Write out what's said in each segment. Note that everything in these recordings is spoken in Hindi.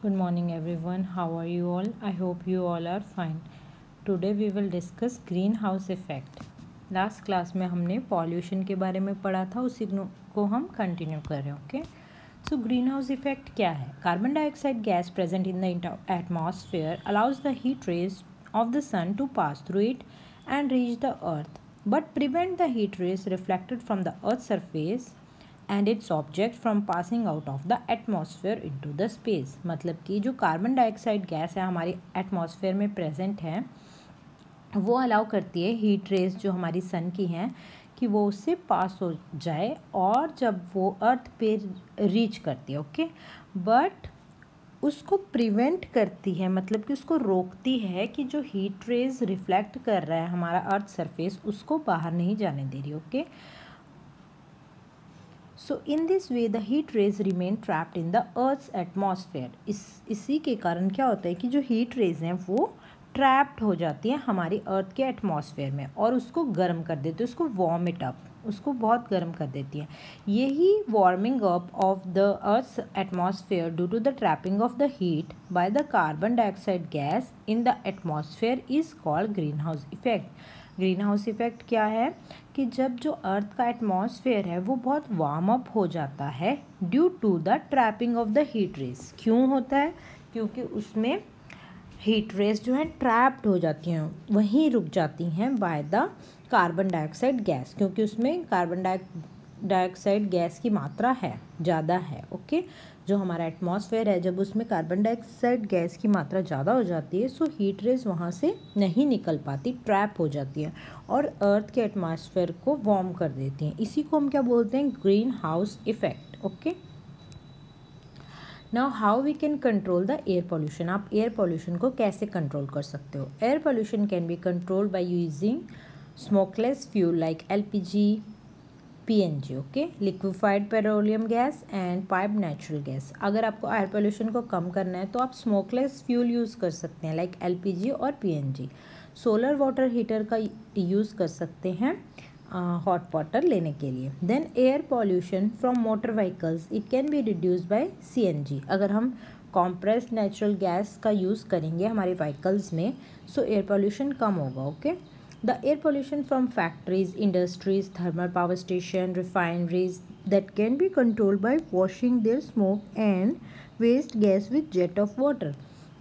Good morning everyone. How are you all? I hope you all are fine. Today we will discuss greenhouse effect. Last class में हमने पॉल्यूशन के बारे में पढ़ा था, उसी को हम कंटिन्यू कर रहे हैं. Okay, so greenhouse effect क्या है? Carbon dioxide gas present in the atmosphere allows the heat rays of the sun to pass through it and reach the earth but prevent the heat rays reflected from the earth surface and its object from passing out of the atmosphere into the space. मतलब कि जो कार्बन डाइऑक्साइड गैस है हमारी एटमॉस्फेयर में प्रेजेंट है, वो अलाउ करती है हीट रेज जो हमारी सन की हैं कि वो उससे पास हो जाए और जब वो अर्थ पे रीच करती है. ओके, बट उसको प्रिवेंट करती है, मतलब कि उसको रोकती है कि जो हीट रेज रिफ्लेक्ट कर रहा है हमारा अर्थ सरफेस, उसको बाहर नहीं जाने दे रही. Okay, so in this way the heat rays remain trapped in the earth's atmosphere. इसी के कारण क्या होता है कि जो हीट रेज हैं वो ट्रैप्ड हो जाती हैं हमारी अर्थ के एटमॉस्फेयर में और उसको गर्म कर देती है, उसको वार्म इट अप, उसको बहुत गर्म कर देती हैं. यही warming up of the earth's atmosphere due to the trapping of the heat by the carbon dioxide gas in the atmosphere is called greenhouse effect. Greenhouse effect क्या है कि जब जो अर्थ का एटमॉस्फेयर है वो बहुत वार्म अप हो जाता है due to the trapping of the heat rays. क्यों होता है? क्योंकि उसमें हीट रेज जो है ट्रैप्ड हो जाती हैं, वहीं रुक जाती हैं bye the carbon dioxide gas, क्योंकि उसमें कार्बन डाइऑक्साइड गैस की मात्रा है, ज़्यादा है. ओके, जो हमारा एटमॉस्फेयर है जब उसमें कार्बन डाइऑक्साइड गैस की मात्रा ज़्यादा हो जाती है, सो हीट रेज वहाँ से नहीं निकल पाती, ट्रैप हो जाती है और अर्थ के एटमॉस्फेयर को वार्म कर देती हैं. इसी को हम क्या बोलते हैं? Greenhouse effect. Okay, now how we can control the air pollution. आप एयर पॉल्यूशन को कैसे कंट्रोल कर सकते हो? Air pollution can be controlled by using smokeless fuel like LPG, PNG. Okay, liquefied petroleum gas and pipe natural gas. अगर आपको एयर पोल्यूशन को कम करना है तो आप स्मोकलेस फ्यूल यूज़ कर सकते हैं लाइक LPG और PNG. सोलर वाटर हीटर का यूज़ कर सकते हैं हॉट वाटर लेने के लिए. Then air pollution from motor vehicles it can be reduce by CNG. अगर हम कॉम्प्रेस्ड नेचुरल गैस का यूज़ करेंगे हमारे व्हीकल्स में, सो एयर पॉल्यूशन कम होगा. Okay, the air pollution from factories, industries, thermal power station, refineries that can be controlled by washing their smoke and waste gas with jet of water.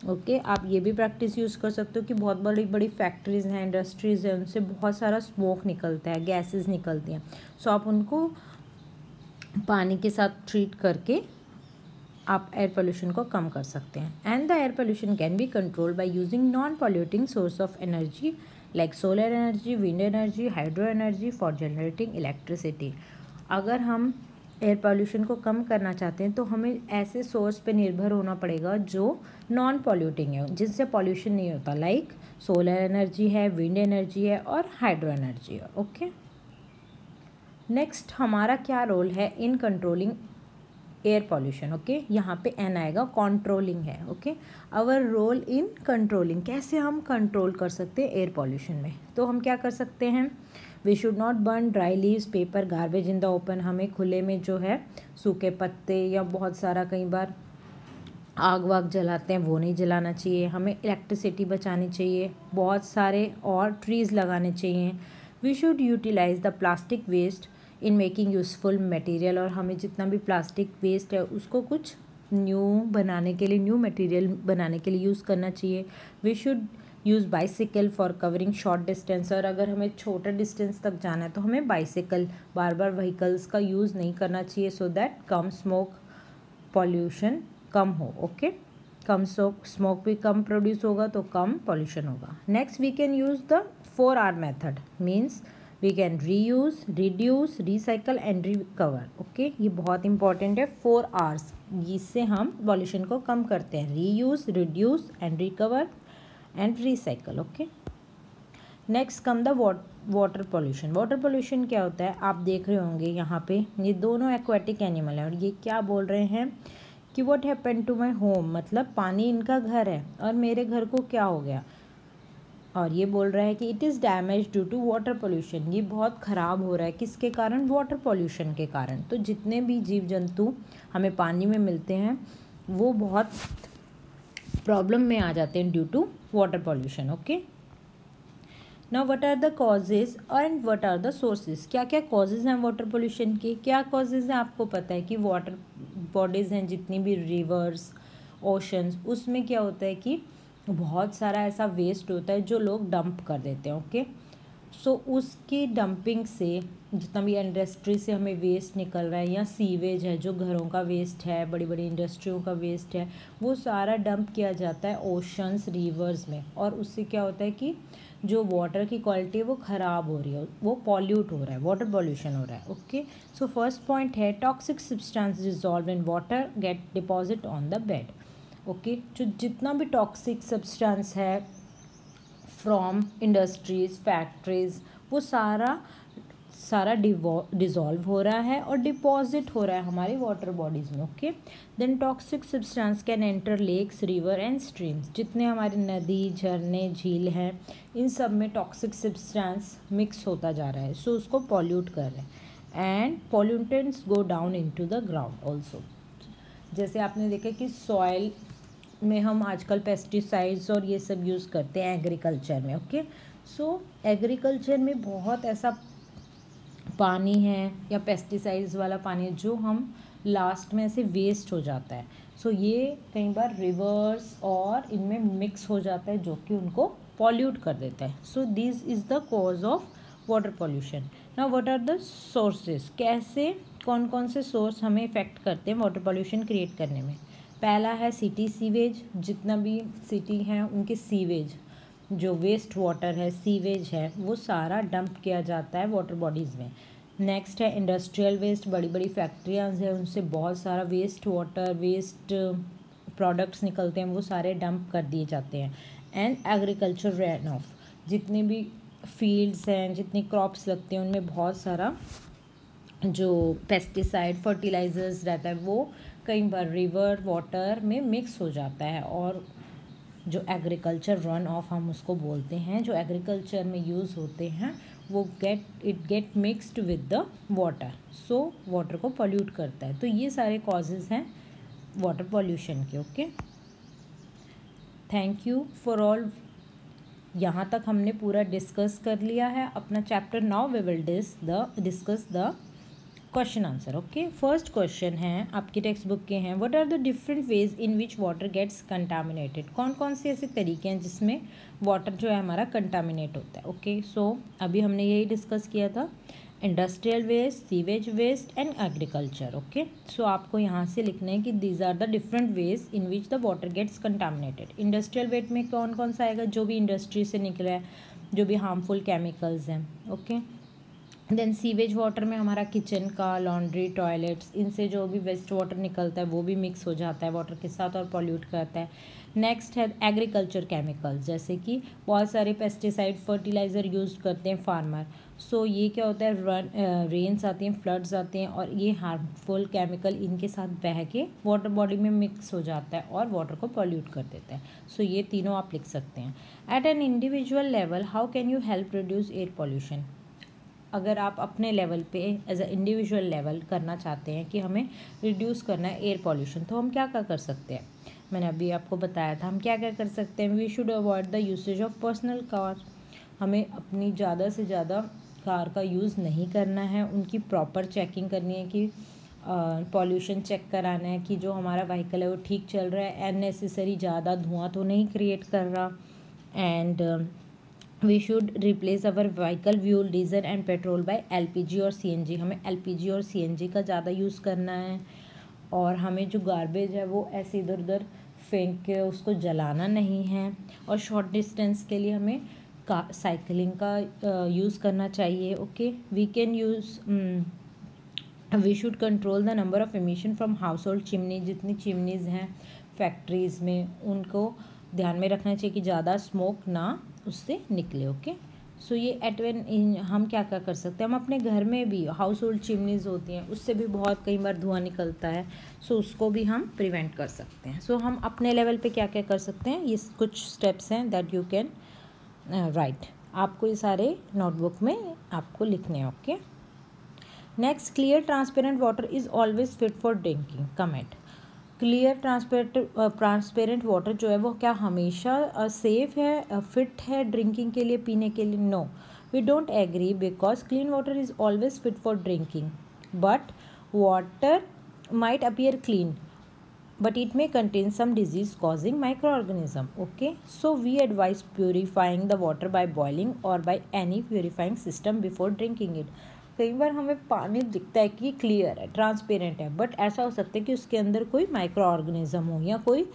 Okay, आप ये भी प्रैक्टिस यूज़ कर सकते हो कि बहुत बड़ी बड़ी फैक्ट्रीज़ हैं, इंडस्ट्रीज़ हैं, उनसे बहुत सारा स्मोक निकलता है, गैसेस निकलती हैं. सो आप उनको पानी के साथ ट्रीट करके आप एयर पोल्यूशन को कम कर सकते हैं. And the air pollution can be controlled by using non polluting source of energy like solar energy, wind energy, hydro energy for generating electricity. अगर हम एयर पॉल्यूशन को कम करना चाहते हैं तो हमें ऐसे सोर्स पे निर्भर होना पड़ेगा जो नॉन पॉल्यूटिंग है, जिनसे पॉल्यूशन नहीं होता, लाइक सोलर एनर्जी है, विंड एनर्जी है और हाइड्रो एनर्जी है. ओके, नेक्स्ट हमारा क्या रोल है in controlling air pollution. Okay, यहाँ पे N आएगा, कंट्रोलिंग है. Okay, our role in controlling, कैसे हम कंट्रोल कर सकते हैं एयर पॉल्यूशन में. तो हम क्या कर सकते हैं? We should not burn dry leaves, paper, garbage in the open. हमें खुले में जो है सूखे पत्ते या बहुत सारा कई बार आग वाग जलाते हैं वो नहीं जलाना चाहिए. हमें इलेक्ट्रिसिटी बचानी चाहिए, बहुत सारे और ट्रीज़ लगाने चाहिए. We should utilise the plastic waste in making useful material. और हमें जितना भी प्लास्टिक वेस्ट है उसको कुछ न्यू बनाने के लिए, न्यू मटेरियल बनाने के लिए यूज़ करना चाहिए. We should use bicycle for covering short distance. और अगर हमें छोटे डिस्टेंस तक जाना है तो हमें बाइसिकल, बार बार व्हीकल्स का यूज़ नहीं करना चाहिए, सो दैट कम स्मोक पॉल्यूशन कम हो. ओके, कम स्मोक भी कम प्रोड्यूस होगा तो कम पॉल्यूशन होगा. Next we can use the 4R method, means we can reuse, reduce, recycle and recover. Okay, ये बहुत इंपॉर्टेंट है 4Rs. इससे हम पॉल्यूशन को कम करते हैं, reuse, reduce and recover and recycle. Okay, next come the water pollution. Water pollution क्या होता है? आप देख रहे होंगे यहाँ पे ये दोनों एक्वाटिक एनिमल हैं और ये क्या बोल रहे हैं कि what happen to my home, मतलब पानी इनका घर है और मेरे घर को क्या हो गया. और ये बोल रहा है कि it is damage due to water pollution. ये बहुत ख़राब हो रहा है, किसके कारण? वाटर पोल्यूशन के कारण. तो जितने भी जीव जंतु हमें पानी में मिलते हैं वो बहुत प्रॉब्लम में आ जाते हैं due to water pollution. Okay, now what are the causes and what are the sources. क्या क्या कॉजेज हैं वाटर पोल्यूशन के, क्या कॉजेज हैं आपको पता है कि वाटर बॉडीज़ हैं जितनी भी रिवर्स ओशंस, उसमें क्या होता है कि बहुत सारा ऐसा वेस्ट होता है जो लोग डंप कर देते हैं। ओके, सो उसकी डंपिंग से जितना भी इंडस्ट्री से हमें वेस्ट निकल रहा है या सीवेज है जो घरों का वेस्ट है, बड़ी बड़ी इंडस्ट्रियों का वेस्ट है, वो सारा डंप किया जाता है ओशंस रिवर्स में, और उससे क्या होता है कि जो वाटर की क्वालिटी है वो ख़राब हो रही है, वो पॉल्यूट हो रहा है, वाटर पॉल्यूशन हो रहा है। ओके, सो फर्स्ट पॉइंट है toxic substance dissolve in water get deposit on the bed. Okay, जो जितना भी टॉक्सिक सब्सटेंस है फ्रॉम इंडस्ट्रीज़ फैक्ट्रीज़, वो सारा डिज़ोल्व हो रहा है और डिपॉजिट हो रहा है हमारी वाटर बॉडीज़ में। Okay, then toxic substance can enter lakes river and streams. जितने हमारे नदी झरने झील हैं, इन सब में टॉक्सिक सब्सटेंस मिक्स होता जा रहा है, सो उसको पॉल्यूट कर रहे हैं। And pollutants go down into the ground also. जैसे आपने देखा कि सॉइल में हम आजकल पेस्टिसाइड्स और ये सब यूज़ करते हैं एग्रीकल्चर में। ओके, सो एग्रीकल्चर में बहुत ऐसा पानी है या पेस्टिसाइड्स वाला पानी है जो हम लास्ट में ऐसे वेस्ट हो जाता है, सो ये कई बार रिवर्स और इनमें मिक्स हो जाता है जो कि उनको पॉल्यूट कर देता है। So this is the cause of water pollution. Now what are the sources, कैसे कौन कौन से सोर्स हमें इफ़ेक्ट करते हैं वाटर पॉल्यूशन क्रिएट करने में। पहला है सिटी सीवेज, जितना भी सिटी हैं उनके सीवेज जो वेस्ट वाटर है सीवेज है वो सारा डंप किया जाता है वाटर बॉडीज़ में। नेक्स्ट है इंडस्ट्रियल वेस्ट, बड़ी बड़ी फैक्ट्रियाँ हैं उनसे बहुत सारा वेस्ट वाटर वेस्ट प्रोडक्ट्स निकलते हैं, वो सारे डंप कर दिए जाते हैं। एंड एग्रीकल्चर रन ऑफ, जितने भी फील्ड्स हैं जितनी क्रॉप्स लगते हैं उनमें बहुत सारा जो पेस्टिसाइड फर्टिलाइजर्स रहता है वो कई बार रिवर वाटर में मिक्स हो जाता है, और जो एग्रीकल्चर रन ऑफ हम उसको बोलते हैं, जो एग्रीकल्चर में यूज़ होते हैं वो get mixed with the water, so water को पॉल्यूट करता है। तो ये सारे कॉजेज़ हैं वाटर पॉल्यूशन के। Okay, thank you for all. यहाँ तक हमने पूरा डिस्कस कर लिया है अपना chapter. Now we will discuss the question answer. Okay, first question है आपकी टेक्स्ट बुक के हैं, what are the different ways in which water gets contaminated. कौन कौन से ऐसे तरीके हैं जिसमें वाटर जो है हमारा कंटामिनेट होता है। ओके, सो अभी हमने यही डिस्कस किया था, industrial waste, sewage waste and agriculture. Okay, so आपको यहाँ से लिखना है कि these are the different ways in which the water gets contaminated. Industrial waste में कौन कौन सा आएगा, जो भी इंडस्ट्री से निकला है, जो भी हार्मफुल केमिकल्स हैं। ओके, देन सीवेज वाटर में हमारा किचन का, लॉन्ड्री, टॉयलेट्स, इनसे जो भी वेस्ट वाटर निकलता है वो भी मिक्स हो जाता है वाटर के साथ और पॉल्यूट करता है। नेक्स्ट है एग्रीकल्चर केमिकल्स, जैसे कि बहुत सारे पेस्टिसाइड फर्टिलाइज़र यूज़ करते हैं फार्मर, सो ये क्या होता है रेन्स आती हैं, फ्लड्स आते हैं और ये हार्मफुल केमिकल इनके साथ बह के वाटर बॉडी में मिक्स हो जाता है और वाटर को पॉल्यूट कर देता है। सो ये तीनों आप लिख सकते हैं। At an individual level how can you help reduce air pollution. अगर आप अपने लेवल पे एज अ इंडिविजुअल लेवल करना चाहते हैं कि हमें रिड्यूस करना है एयर पॉल्यूशन, तो हम क्या क्या कर सकते हैं। मैंने अभी आपको बताया था हम क्या क्या कर सकते हैं। We should avoid the usage of personal car, हमें अपनी ज़्यादा से ज़्यादा कार का यूज़ नहीं करना है, उनकी प्रॉपर चेकिंग करनी है कि पॉल्यूशन चेक कराना है कि जो हमारा व्हीकल है वो ठीक चल रहा है, अननेसेसरी ज़्यादा धुआं तो नहीं क्रिएट कर रहा। And we should replace our vehicle fuel diesel and petrol by LPG और सीएनजी, हमें एलपीजी और सीएनजी का ज़्यादा यूज़ करना है। और हमें जो गार्बेज है वो ऐसे इधर उधर फेंक के उसको जलाना नहीं है। और शॉर्ट डिस्टेंस के लिए हमें साइकिलिंग का यूज़ करना चाहिए। Okay, we can use we should control the number of emission from household chimney, जितनी चिमनीज़ हैं फैक्ट्रीज़ में उनको ध्यान में रखना चाहिए कि ज़्यादा स्मोक ना उससे निकले। ओके, सो ये हम क्या क्या कर सकते हैं, हम अपने घर में भी हाउस होल्ड चिमनीज़ होती हैं उससे भी बहुत कई बार धुआं निकलता है, सो उसको भी हम प्रिवेंट कर सकते हैं। सो हम अपने लेवल पे क्या क्या कर सकते हैं, ये कुछ स्टेप्स हैं दैट यू कैन राइट। आपको ये सारे नोटबुक में आपको लिखने हैं। Okay, next, clear transparent water is always fit for drinking. Comment, clear transparent water जो है वो क्या हमेशा सेफ है, फिट है ड्रिंकिंग के लिए, पीने के लिए? No, we don't agree because clean water is always fit for drinking, but water might appear clean but it may contain some disease causing microorganism. Okay, so we advise purifying the water by boiling or by any purifying system before drinking it. कई बार हमें पानी दिखता है कि क्लियर है, ट्रांसपेरेंट है, बट ऐसा हो सकता है कि उसके अंदर कोई माइक्रो ऑर्गेनिज्म हो या कोई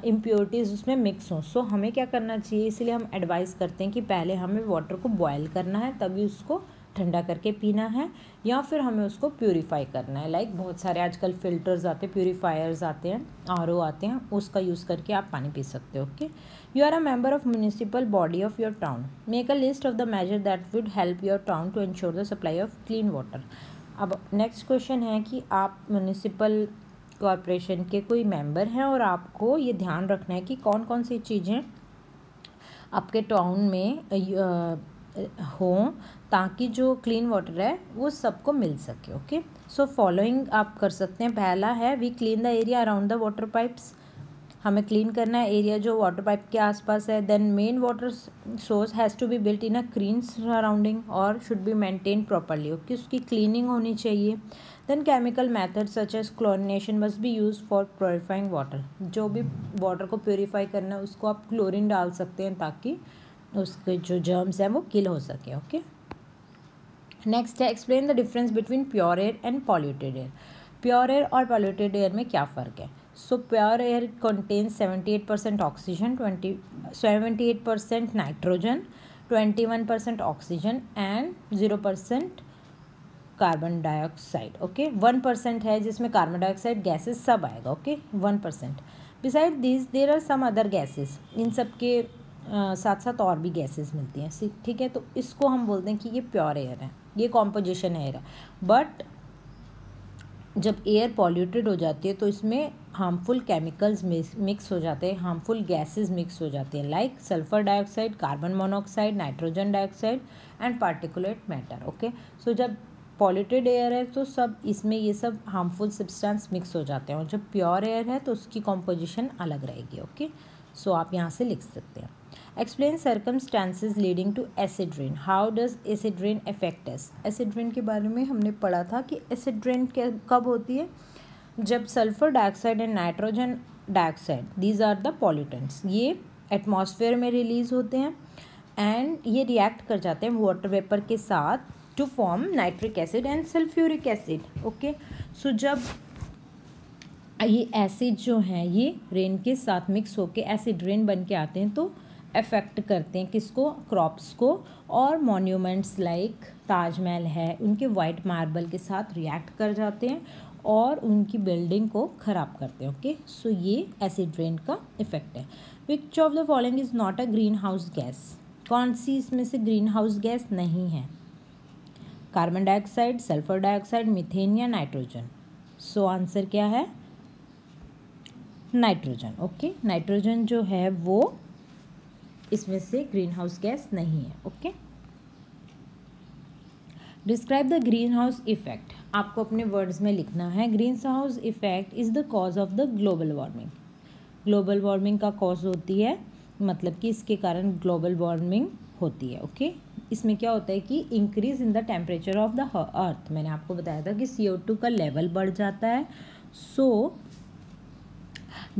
इम्प्योरिटीज़ उसमें मिक्स हो. सो हमें क्या करना चाहिए, इसलिए हम एडवाइस करते हैं कि पहले हमें वाटर को बॉयल करना है, तभी उसको ठंडा करके पीना है, या फिर हमें उसको प्यूरीफाई करना है. लाइक बहुत सारे आजकल फ़िल्टर्स आते हैं, प्यूरीफायर्स आते हैं, RO आते हैं, उसका यूज़ करके आप पानी पी सकते हो. Okay, you are a member of municipal body of your town, make a list of the major that would help your town to ensure the supply of clean water. अब नेक्स्ट क्वेश्चन है कि आप म्यूनिसिपल कॉरपोरेशन के कोई मेंबर हैं और आपको ये ध्यान रखना है कि कौन कौन सी चीज़ें आपके टाउन में हों ताकि जो क्लीन वाटर है वो सबको मिल सके. ओके, सो फॉलोइंग आप कर सकते हैं. पहला है we clean the area around the water pipes, हमें क्लीन करना है एरिया जो वाटर पाइप के आसपास है. Then main water source has to be built in a clean surrounding और should be maintain properly. Okay, उसकी क्लीनिंग होनी चाहिए. Then chemical method such as chlorination must be use for purifying water, जो भी वाटर को प्योरीफाई करना है उसको आप क्लोरीन डाल सकते हैं ताकि उसके जो जर्म्स हैं वो किल हो सके. ओके, नेक्स्ट है explain the difference between pure air and polluted air. Pure air और पॉल्यूटेड एयर में क्या फ़र्क है? So pure air contains 78% oxygen, 78% nitrogen, 21% oxygen and 0% carbon dioxide. Okay, 1% है जिसमें कार्बन डाइऑक्साइड गैसेस सब आएगा. Okay, 1%. Beside this there are some other gases, इन सब के साथ साथ और भी गैसेस मिलती हैं. ठीक है, तो इसको हम बोलते हैं कि ये प्योर एयर है, ये कॉम्पोजिशन एयर है. बट जब एयर पॉल्यूटेड हो जाती है तो इसमें हार्मफुल केमिकल्स मिक्स हो जाते हैं, हार्मफुल गैसेस मिक्स हो जाती हैं, like sulphur dioxide, carbon monoxide, nitrogen dioxide and particulate matter. Okay, so जब पॉल्यूटेड एयर है तो सब इसमें ये सब हार्मफुल सब्सटेंस मिक्स हो जाते हैं, और जब प्योर एयर है तो उसकी कॉम्पोजिशन अलग रहेगी. ओके, सो आप यहाँ से लिख सकते हैं. Explain circumstances leading to acid rain. How does acid rain affect us. Acid rain के बारे में हमने पढ़ा था कि एसिड रेन कब होती है, जब sulphur dioxide and nitrogen dioxide, these are the pollutants, ये एटमॉस्फेयर में रिलीज होते हैं एंड ये रिएक्ट कर जाते हैं वाटर वेपर के साथ to form nitric acid and sulphuric acid. Okay, so जब ये एसिड जो हैं ये रेन के साथ मिक्स होके एसिड रेन बन के आते हैं तो अफेक्ट करते हैं किसको, क्रॉप्स को, और मॉन्यूमेंट्स लाइक ताजमहल है उनके वाइट मार्बल के साथ रिएक्ट कर जाते हैं और उनकी बिल्डिंग को ख़राब करते हैं. ओके, सो ये एसिड रेन का इफेक्ट है. Which of the following is not a green house gas. कौन सी इसमें से ग्रीन हाउस गैस नहीं है? Carbon dioxide, sulphur dioxide, methane या नाइट्रोजन. सो आंसर क्या है? नाइट्रोजन. ओके, नाइट्रोजन जो है वो इसमें से ग्रीन हाउस गैस नहीं है. Okay, describe the greenhouse effect. आपको अपने वर्ड्स में लिखना है. Green house effect is the cause of the global warming. Global warming का कॉज होती है, मतलब कि इसके कारण ग्लोबल वार्मिंग होती है. ओके, इसमें क्या होता है कि increase in the temperature of the earth. मैंने आपको बताया था कि CO2 का लेवल बढ़ जाता है. सो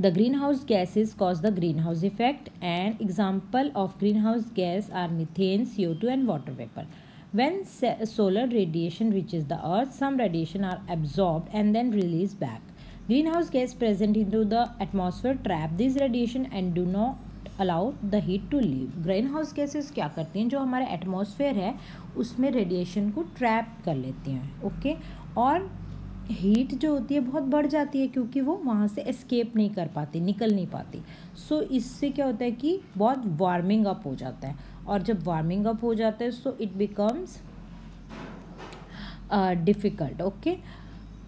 the greenhouse gases cause the greenhouse effect, and example of greenhouse gas are methane, CO2 and water vapor. When solar radiation reaches the earth, some radiation are absorbed and then released back. Greenhouse gas present into the atmosphere trap this radiation and do not allow the heat to leave. Greenhouse gases क्या करती हैं, जो हमारे एटमॉस्फेयर है उसमें रेडिएशन को ट्रैप कर लेती हैं. ओके, और हीट जो होती है बहुत बढ़ जाती है क्योंकि वो वहाँ से एस्केप नहीं कर पाती, निकल नहीं पाती. सो इससे क्या होता है कि बहुत वार्मिंग अप हो जाता है, और जब वार्मिंग अप हो जाता है so it becomes difficult. Okay,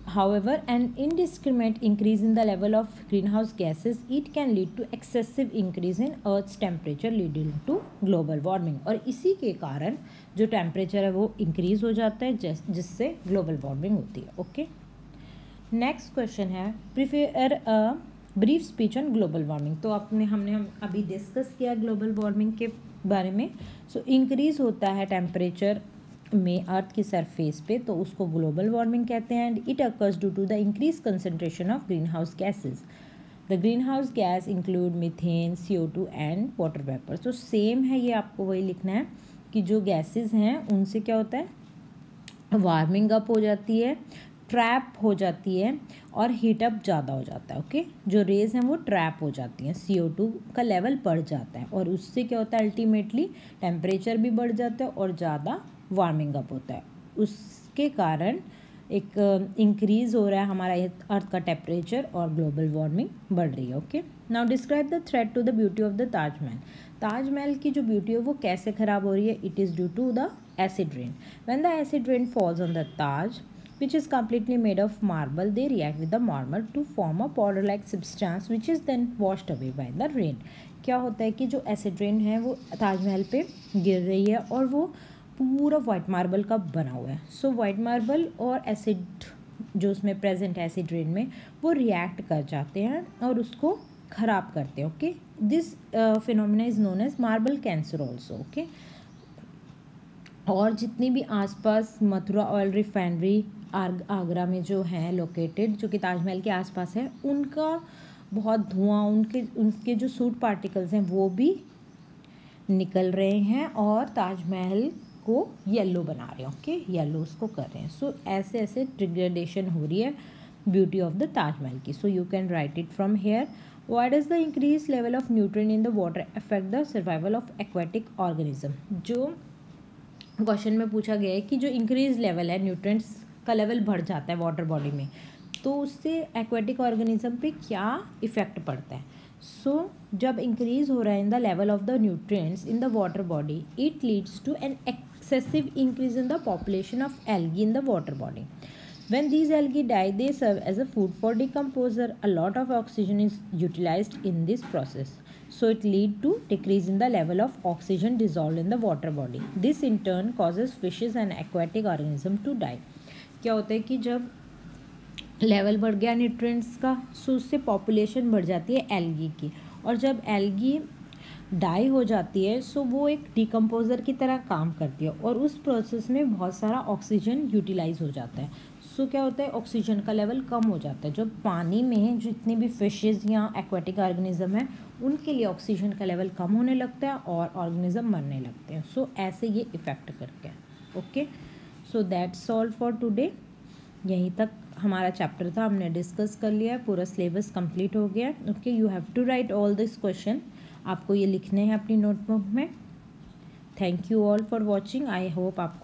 however an indiscriminate increase in the level of greenhouse gases it can lead to excessive increase in earth's temperature leading to global warming. और इसी के कारण जो टेम्परेचर है वो इंक्रीज़ हो जाता है जिससे ग्लोबल वार्मिंग होती है. ओके, नेक्स्ट क्वेश्चन है prepare a brief speech on global warming. तो हमने अभी डिस्कस किया ग्लोबल वार्मिंग के बारे में। सो इंक्रीज होता है टेम्परेचर में अर्थ की सरफेस पे, तो उसको ग्लोबल वार्मिंग कहते हैं। And it occurs due to the increase concentration of greenhouse gases. The greenhouse gas include methane, CO2 and water vapour. तो सेम है, ये आपको वही लिखना है कि जो गैसेज हैं उनसे क्या होता है, वार्मिंग अप हो जाती है, ट्रैप हो जाती है और हीटअप ज़्यादा हो जाता है। ओके, जो रेज हैं वो ट्रैप हो जाती हैं, CO2 का लेवल बढ़ जाता है और उससे क्या होता है, अल्टीमेटली टेम्परेचर भी बढ़ जाता है और ज़्यादा वार्मिंग अप होता है। उसके कारण एक इंक्रीज़ हो रहा है हमारा अर्थ का टेम्परेचर और ग्लोबल वार्मिंग बढ़ रही है। Okay, now describe the threat to the beauty of the Taj Mahal. Taj Mahal की जो ब्यूटी है वो कैसे ख़राब हो रही है? It is due to the acid rain. When the acid rain falls on the Taj, which is completely made of marble, they react with the marble to form a powder-like substance, which is then washed away by the rain. क्या होता है कि जो एसिड रेन है वो ताजमहल पे गिर रही है और वो पूरा वाइट मार्बल का बना हुआ है। सो वाइट मार्बल और एसिड जो उसमें प्रेजेंट है एसिड रेन में, वो रिएक्ट कर जाते हैं और उसको ख़राब करते हैं। Okay, this phenomena is known as marble cancer also. Okay, और जितनी भी आसपास मथुरा ऑयल रिफाइनरी आगरा में जो हैं लोकेटेड, जो कि ताजमहल के आसपास है, उनका बहुत धुआं, उनके जो सूट पार्टिकल्स हैं वो भी निकल रहे हैं और ताजमहल को येलो बना रहे हैं। ओके, येलो उसको कर रहे हैं। सो ऐसे ऐसे डिग्रेडेशन हो रही है ब्यूटी ऑफ द ताजमहल की। So you can write it from here. Why does the increased level of nutrient in the water affect the survival of aquatic organism? जो क्वेश्चन में पूछा गया है कि जो इंक्रीज लेवल है, न्यूट्रिएंट्स का लेवल बढ़ जाता है वाटर बॉडी में, तो उससे एक्वेटिक ऑर्गेनिज्म पे क्या इफेक्ट पड़ता है? सो जब इंक्रीज हो रहा है in the level of the nutrients in the water body, it leads to an excessive increase in the population of algae in the water body. When these algae die, they serve as a food for decomposer. A lot of oxygen is utilized in this process. So it leads to decrease in the level of oxygen dissolved in the water body. This in turn causes fishes and aquatic organisms to die. क्या होता है कि जब लेवल बढ़ गया न्यूट्रिएंट्स का, सो उससे पॉपुलेशन बढ़ जाती है एल्गी की, और जब एल्गी डाई हो जाती है सो वो एक डिकम्पोज़र की तरह काम करती है और उस प्रोसेस में बहुत सारा ऑक्सीजन यूटिलाइज हो जाता है। सो क्या होता है, ऑक्सीजन का लेवल कम हो जाता है। जो पानी में जितनी भी फिशेज़ या एक्वेटिक ऑर्गेनिज्म है उनके लिए ऑक्सीजन का लेवल कम होने लगता है और ऑर्गेनिज्म मरने लगते हैं। सो ऐसे ये इफ़ेक्ट करके। Okay, so that's all for today. यहीं तक हमारा चैप्टर था, हमने डिस्कस कर लिया है, पूरा सिलेबस कंप्लीट हो गया। Okay, you have to write all this question, आपको ये लिखने हैं अपनी नोटबुक में। Thank you all for watching. I hope आपको